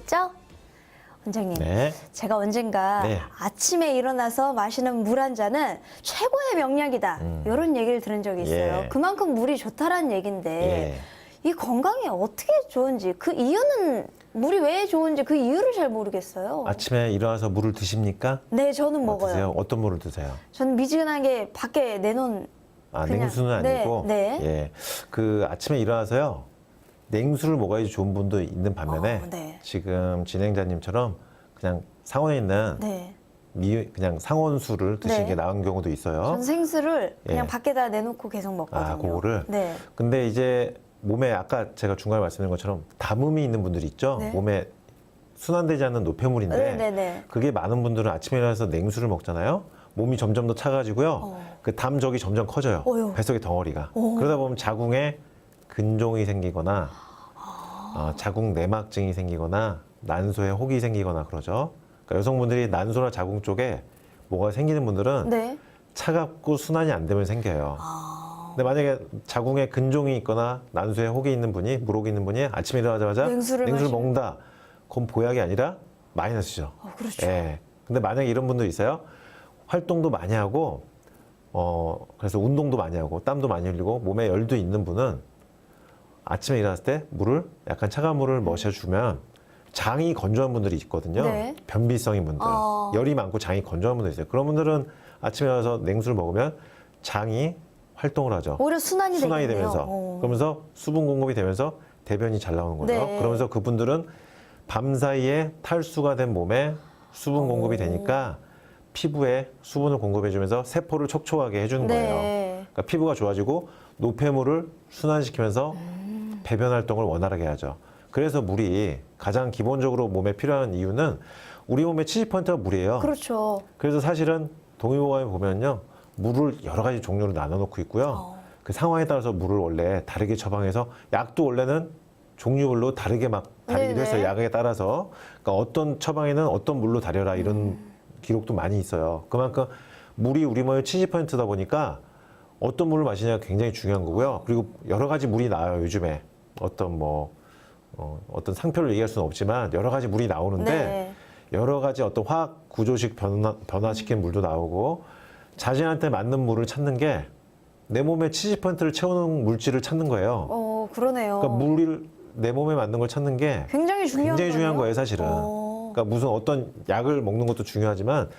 아시겠죠? 원장님, 네. 제가 언젠가 네. 아침에 일어나서 마시는 물 한 잔은 최고의 명약이다. 이런 얘기를 들은 적이 있어요. 예. 그만큼 물이 좋다라는 얘기인데 예. 이 건강에 어떻게 좋은지 그 이유는 물이 왜 좋은지 그 이유를 잘 모르겠어요. 아침에 일어나서 물을 드십니까? 네, 저는 먹어요. 드세요? 어떤 물을 드세요? 저는 미지근하게 밖에 내놓은 그냥, 냉수는 아니고. 네. 예. 그 아침에 일어나서요. 냉수를 먹어야지 좋은 분도 있는 반면에 네. 지금 진행자님처럼 그냥 상온에 있는 네. 그냥 상온수를 드시는 네. 게 나은 경우도 있어요. 전 생수를 그냥 예. 밖에다 내놓고 계속 먹거든요. 그거를? 네. 근데 이제 몸에 아까 제가 중간에 말씀드린 것처럼 담음이 있는 분들이 있죠. 네. 몸에 순환되지 않는 노폐물인데 네네네. 그게 많은 분들은 아침에 일어나서 냉수를 먹잖아요. 몸이 점점 더 차가지고요. 그 담적이 점점 커져요. 어휴. 뱃속의 덩어리가. 그러다 보면 자궁에 근종이 생기거나 자궁 내막증이 생기거나 난소에 혹이 생기거나 그러죠. 그러니까 여성분들이 난소나 자궁 쪽에 뭐가 생기는 분들은 네. 차갑고 순환이 안 되면 생겨요. 근데 만약에 자궁에 근종이 있거나 난소에 혹이 있는 분이, 물혹이 있는 분이 아침에 일어나자마자 냉수를 먹는다. 그건 보약이 아니라 마이너스죠. 그렇죠. 예. 근데 만약에 이런 분들 있어요. 활동도 많이 하고, 그래서 운동도 많이 하고, 땀도 많이 흘리고, 몸에 열도 있는 분은 아침에 일어났을 때 물을, 약간 차가운 물을 마셔주면 장이 건조한 분들이 있거든요. 네. 변비성인 분들. 열이 많고 장이 건조한 분들 있어요. 그런 분들은 아침에 일어나서 냉수를 먹으면 장이 활동을 하죠. 오히려 순환이 되겠네요. 되면서. 그러면서 수분 공급이 되면서 대변이 잘 나오는 거죠. 네. 그러면서 그분들은 밤 사이에 탈수가 된 몸에 수분 공급이 되니까 피부에 수분을 공급해주면서 세포를 촉촉하게 해주는 거예요. 그러니까 피부가 좋아지고 노폐물을 순환시키면서 배변 활동을 원활하게 하죠. 그래서 물이 가장 기본적으로 몸에 필요한 이유는 우리 몸의 70%가 물이에요. 그렇죠. 그래서 사실은 동의보감에 보면요. 물을 여러 가지 종류로 나눠놓고 있고요. 그 상황에 따라서 물을 원래 다르게 처방해서 약도 원래는 종류별로 다르게 막 다르기도 했어요. 약에 따라서. 그러니까 어떤 처방에는 어떤 물로 다려라 이런 기록도 많이 있어요. 그만큼 물이 우리 몸의 70%다 보니까 어떤 물을 마시냐가 굉장히 중요한 거고요. 그리고 여러 가지 물이 나와요, 요즘에. 어떤 상표를 얘기할 수는 없지만 여러 가지 물이 나오는데 네. 여러 가지 어떤 화학 구조식 변화시킨 물도 나오고 자신한테 맞는 물을 찾는 게 내 몸의 70%를 채우는 물질을 찾는 거예요. 그러네요. 그러니까 물을 내 몸에 맞는 걸 찾는 게 굉장히 중요한 거예요, 사실은. 그러니까 무슨 어떤 약을 먹는 것도 중요하지만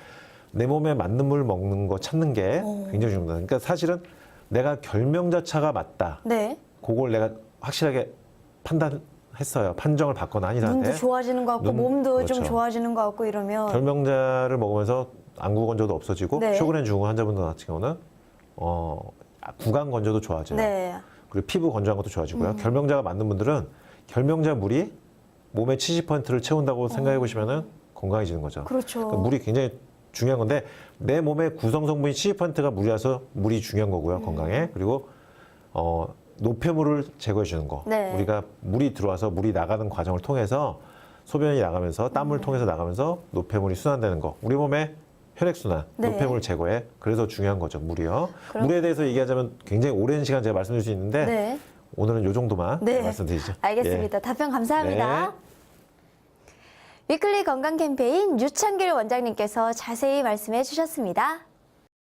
내 몸에 맞는 물 먹는 거 찾는 게 굉장히 중요하다. 그러니까 사실은 내가 결명자차가 맞다. 네. 그걸 내가 확실하게 판단했어요. 판정을 받거나 한의사한테. 눈도 좋아지는 것 같고 몸도 그렇죠. 좀 좋아지는 것 같고 이러면 결명자를 먹으면서 안구 건조도 없어지고 네. 쇼그렌 증후군 환자분들 같은 경우는 구강 건조도 좋아져요. 네. 그리고 피부 건조한 것도 좋아지고요. 결명자가 맞는 분들은 결명자 물이 몸의 70%를 채운다고 생각해 보시면은 건강해지는 거죠. 그렇죠. 그러니까 물이 굉장히 중요한 건데 내 몸의 구성 성분이 70%가 물이라서 물이 중요한 거고요. 건강에. 그리고 노폐물을 제거해 주는 거. 네. 우리가 물이 들어와서 물이 나가는 과정을 통해서 소변이 나가면서 땀을 통해서 나가면서 노폐물이 순환되는 거. 우리 몸의 혈액순환, 네. 노폐물 제거에 그래서 중요한 거죠, 물이요. 물에 대해서 얘기하자면 굉장히 오랜 시간 제가 말씀드릴 수 있는데 네. 오늘은 이 정도만 네. 말씀드리죠. 알겠습니다. 답변 감사합니다. 네. 위클리 건강 캠페인 유창길 원장님께서 자세히 말씀해 주셨습니다.